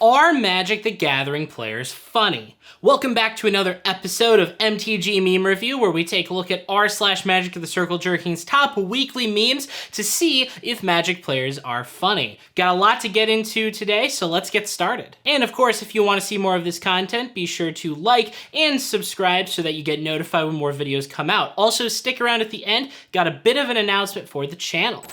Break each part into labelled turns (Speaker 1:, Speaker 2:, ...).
Speaker 1: Are Magic the Gathering players funny? Welcome back to another episode of MTG Meme Review, where we take a look at r/Magic of the Circle Jerking's top weekly memes to see if Magic players are funny. Got a lot to get into today, so let's get started. And of course, if you want to see more of this content, be sure to like and subscribe so that you get notified when more videos come out. Also, stick around at the end, got a bit of an announcement for the channel.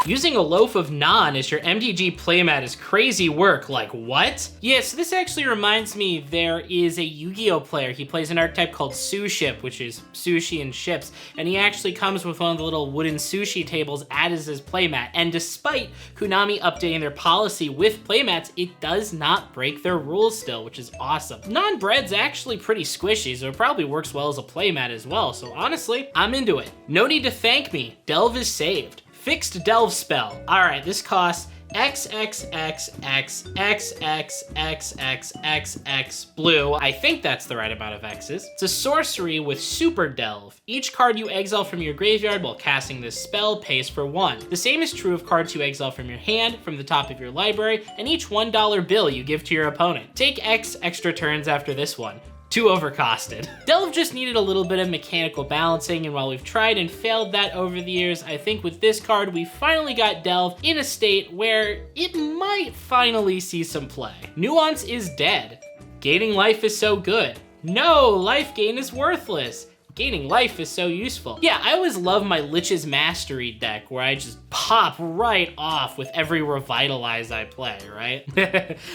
Speaker 1: Using a loaf of naan as your MTG playmat is crazy work, like what? Yeah, so this actually reminds me there is a Yu-Gi-Oh player. He plays an archetype called Suship, which is sushi and ships, and he actually comes with one of the little wooden sushi tables as his playmat, and despite Konami updating their policy with playmats, it does not break their rules still, which is awesome. Naan bread's actually pretty squishy, so it probably works well as a playmat as well, so honestly, I'm into it. No need to thank me, Delve is saved. Fixed Delve spell. All right, this costs XXXXXXXXX blue. I think that's the right amount of X's. It's a sorcery with Super Delve. Each card you exile from your graveyard while casting this spell pays for 1. The same is true of cards you exile from your hand, from the top of your library, and each $1 bill you give to your opponent. Take X extra turns after this one. Too overcosted. Delve just needed a little bit of mechanical balancing, and while we've tried and failed that over the years, I think with this card, we finally got Delve in a state where it might finally see some play. Nuance is dead. Gaining life is so good. No, life gain is worthless. Gaining life is so useful. Yeah, I always love my Lich's Mastery deck where I just pop right off with every Revitalize I play, right?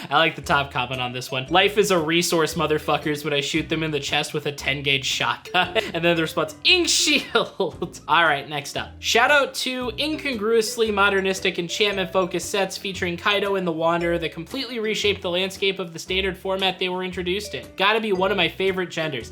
Speaker 1: I like the top comment on this one. Life is a resource, motherfuckers, when I shoot them in the chest with a 10-gauge shotgun. And then the response, Ink Shield. All right, next up. Shout out to incongruously modernistic enchantment-focused sets featuring Kaido and the Wanderer that completely reshaped the landscape of the standard format they were introduced in. Gotta be one of my favorite genders.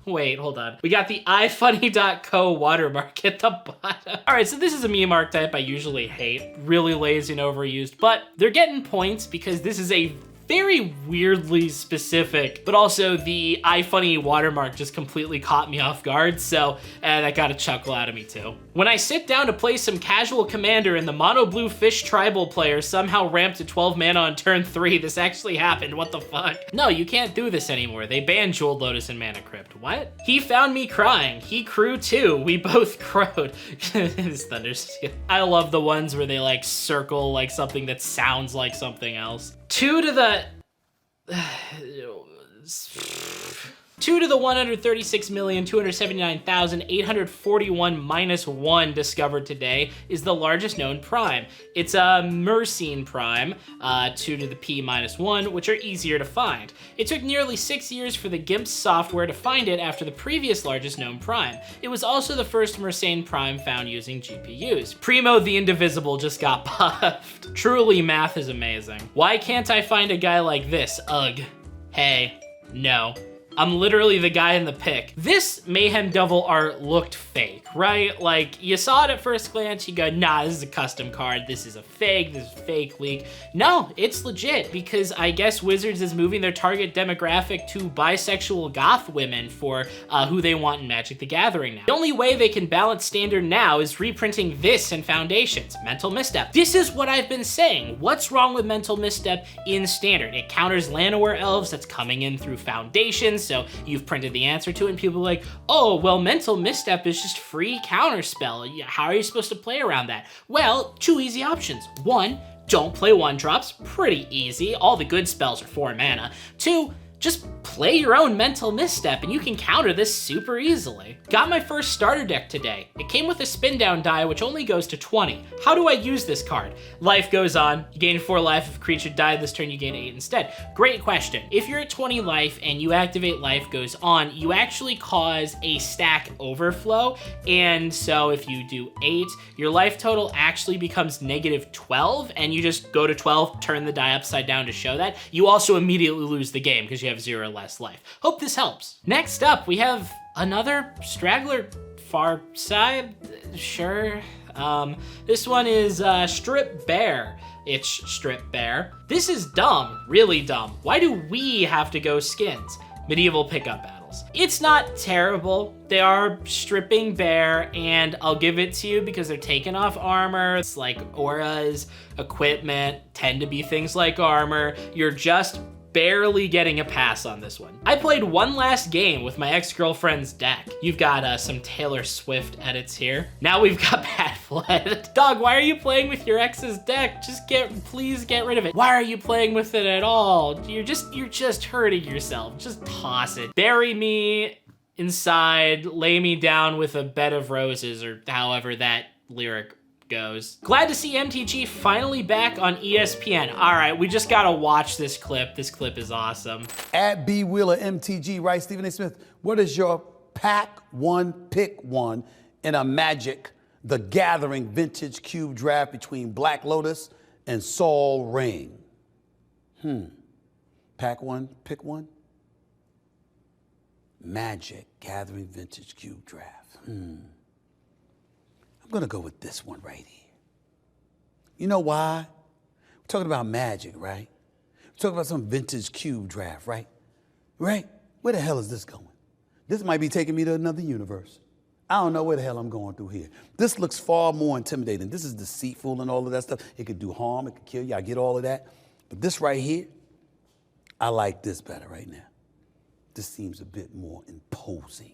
Speaker 1: Wait, hold on. We got the ifunny.co watermark at the bottom. All right, so this is a meme archetype I usually hate. Really lazy and overused, but they're getting points because this is a very weirdly specific, but also the iFunny watermark just completely caught me off guard, so that got a chuckle out of me too. When I sit down to play some casual commander and the mono blue fish tribal player somehow ramped to 12 mana on turn 3, this actually happened, what the fuck? No, you can't do this anymore. They banned Jeweled Lotus and Mana Crypt. What? He found me crying. He crew too. We both crowed. This Thundersteel. I love the ones where they like circle like something that sounds like something else. 2 to the 136,279,841 minus 1 discovered today is the largest known prime. It's a Mersine prime, 2 to the P minus 1, which are easier to find. It took nearly 6 years for the GIMP software to find it after the previous largest known prime. It was also the first Mersine prime found using GPUs. Primo the Indivisible just got buffed. Truly, math is amazing. Why can't I find a guy like this? Ugh. Hey, no. I'm literally the guy in the pic. This Mayhem Devil art looked fake, right? Like, you saw it at first glance, you go, nah, this is a custom card, this is a fake, this is a fake leak. No, it's legit, because I guess Wizards is moving their target demographic to bisexual goth women for who they want in Magic the Gathering now. The only way they can balance Standard now is reprinting this in Foundations, Mental Misstep. This is what I've been saying. What's wrong with Mental Misstep in Standard? It counters Llanowar Elves that's coming in through Foundations, so you've printed the answer to it, and people are like, oh, well, Mental Misstep is just free counterspell. How are you supposed to play around that? Well, 2 easy options. 1, don't play 1-drops, pretty easy. All the good spells are 4 mana. 2, just play your own Mental Misstep and you can counter this super easily. Got my first starter deck today. It came with a spin down die which only goes to 20. How do I use this card? Life goes on. You gain 4 life. If a creature died this turn, you gain 8 instead. Great question. If you're at 20 life and you activate Life Goes On, you actually cause a stack overflow. And so if you do 8, your life total actually becomes -12 and you just go to 12, turn the die upside down to show that. You also immediately lose the game because you have 0 less life. Hope this helps. Next up, we have another straggler, Far Side, sure. This one is Strip Bear. It's Strip Bear. This is dumb, really dumb. Why do we have to go skins? Medieval pickup battle. levels. It's not terrible. They are stripping bare, and I'll give it to you because they're taking off armor. It's like auras, equipment, tend to be things like armor. You're just barely getting a pass on this one. I played one last game with my ex-girlfriend's deck. You've got some Taylor Swift edits here. Now we've got Bad Blood. Dog, why are you playing with your ex's deck? Please get rid of it. Why are you playing with it at all? You're just hurting yourself. Just toss it. Bury me inside, lay me down with a bed of roses, or however that lyric goes. Glad to see MTG finally back on ESPN. All right, we just gotta watch this clip. This clip is awesome.
Speaker 2: At B Wheeler MTG, right? Stephen A. Smith, what is your pack one, pick one in a Magic the Gathering Vintage Cube draft between Black Lotus and Sol Ring? Pack one, pick one? Magic Gathering Vintage Cube draft. I'm gonna go with this one right here. You know why? We're talking about Magic, right? We're talking about some vintage cube draft, right? Right? Where the hell is this going? This might be taking me to another universe. I don't know where the hell I'm going through here. This looks far more intimidating. This is deceitful and all of that stuff. It could do harm, it could kill you, I get all of that. But this right here, I like this better right now. This seems a bit more imposing.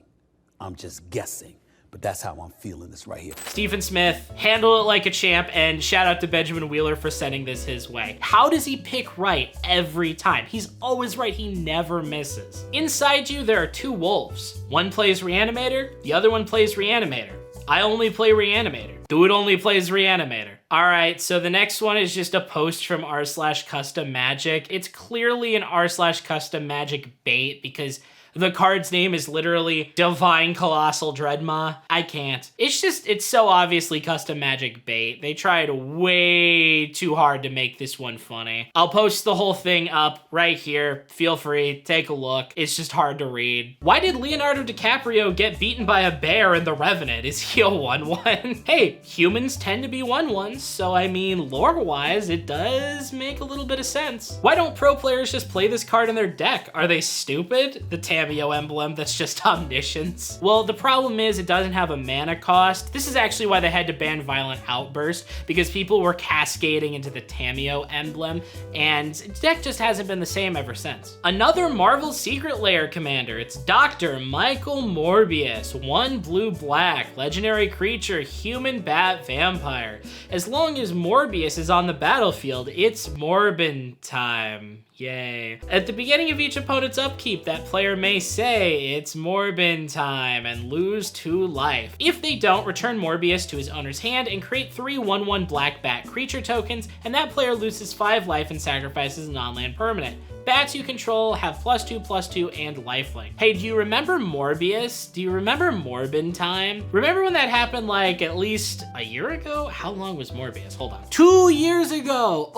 Speaker 2: I'm just guessing, but that's how I'm feeling this right here.
Speaker 1: Stephen Smith, handle it like a champ, and shout out to Benjamin Wheeler for sending this his way. How does he pick right every time? He's always right, he never misses. Inside you, there are two wolves. One plays Reanimator, the other one plays Reanimator. I only play Reanimator. Dude only plays Reanimator. All right, so the next one is just a post from r/custom magic. It's clearly an r/custom magic bait because the card's name is literally Divine Colossal Dreadmaw. I can't. It's so obviously custom magic bait. They tried way too hard to make this one funny. I'll post the whole thing up right here. Feel free, take a look. It's just hard to read. Why did Leonardo DiCaprio get beaten by a bear in The Revenant? Is he a 1/1? Hey, humans tend to be 1/1s, so I mean, lore-wise, it does make a little bit of sense. Why don't pro players just play this card in their deck? Are they stupid? The Cameo emblem that's just omniscience. Well, the problem is it doesn't have a mana cost. This is actually why they had to ban Violent Outburst, because people were cascading into the Tameo emblem, and the deck just hasn't been the same ever since. Another Marvel Secret Lair commander. It's Dr. Michael Morbius. 1 blue-black, legendary creature, human bat vampire. As long as Morbius is on the battlefield, it's Morbin time. Yay. At the beginning of each opponent's upkeep, that player may say it's Morbin time and lose 2 life. If they don't, return Morbius to his owner's hand and create 3 1/1 black bat creature tokens, and that player loses 5 life and sacrifices a non-land permanent. Bats you control have +2/+2 and lifelink. Hey, do you remember Morbius? Do you remember Morbin time? Remember when that happened like at least a year ago? How long was Morbius? Hold on. 2 years ago!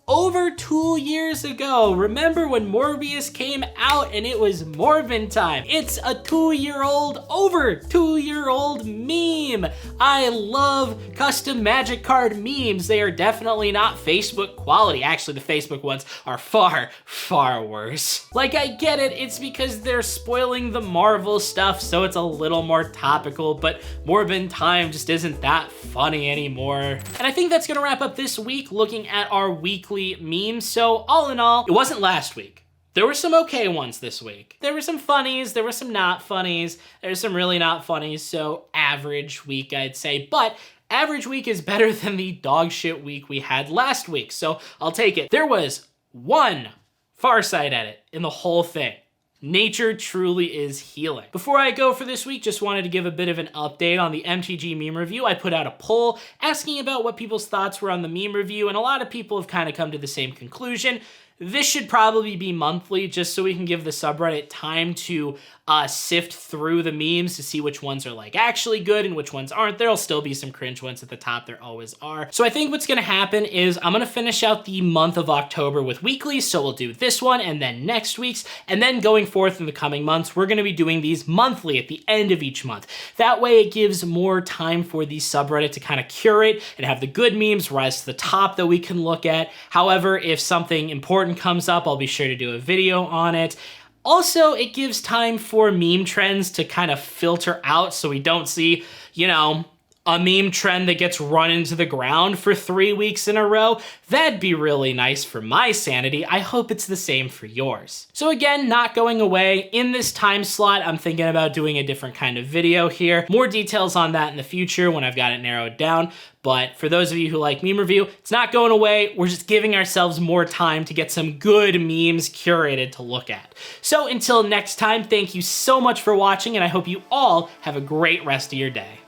Speaker 1: Over two years ago. Remember when Morbius came out and it was Morbin time? It's a over 2-year-old meme. I love custom Magic card memes. They are definitely not Facebook quality. Actually, the Facebook ones are far, far worse. Like, I get it, it's because they're spoiling the Marvel stuff, so it's a little more topical, but Morbin time just isn't that funny anymore. And I think that's gonna wrap up this week looking at our weekly memes. So all in all, it wasn't last week. There were some okay ones this week. There were some funnies, there were some not funnies, there's some really not funnies, so average week I'd say, but average week is better than the dog shit week we had last week, so I'll take it. There was one Farsight edit in the whole thing. Nature truly is healing. Before I go for this week, just wanted to give a bit of an update on the MTG meme review. I put out a poll asking about what people's thoughts were on the meme review, and a lot of people have kind of come to the same conclusion. This should probably be monthly, just so we can give the subreddit time to sift through the memes to see which ones are like actually good and which ones aren't. There'll still be some cringe ones at the top, there always are. So I think what's gonna happen is I'm gonna finish out the month of October with weeklies, so we'll do this one and then next week's, and then going forth in the coming months, we're gonna be doing these monthly at the end of each month. That way it gives more time for the subreddit to kind of curate and have the good memes rise to the top that we can look at. However, if something important comes up, I'll be sure to do a video on it. Also, it gives time for meme trends to kind of filter out so we don't see, you know, a meme trend that gets run into the ground for 3 weeks in a row. That'd be really nice for my sanity. I hope it's the same for yours. So again, not going away. In this time slot, I'm thinking about doing a different kind of video here. More details on that in the future when I've got it narrowed down. But for those of you who like meme review, it's not going away. We're just giving ourselves more time to get some good memes curated to look at. So until next time, thank you so much for watching, and I hope you all have a great rest of your day.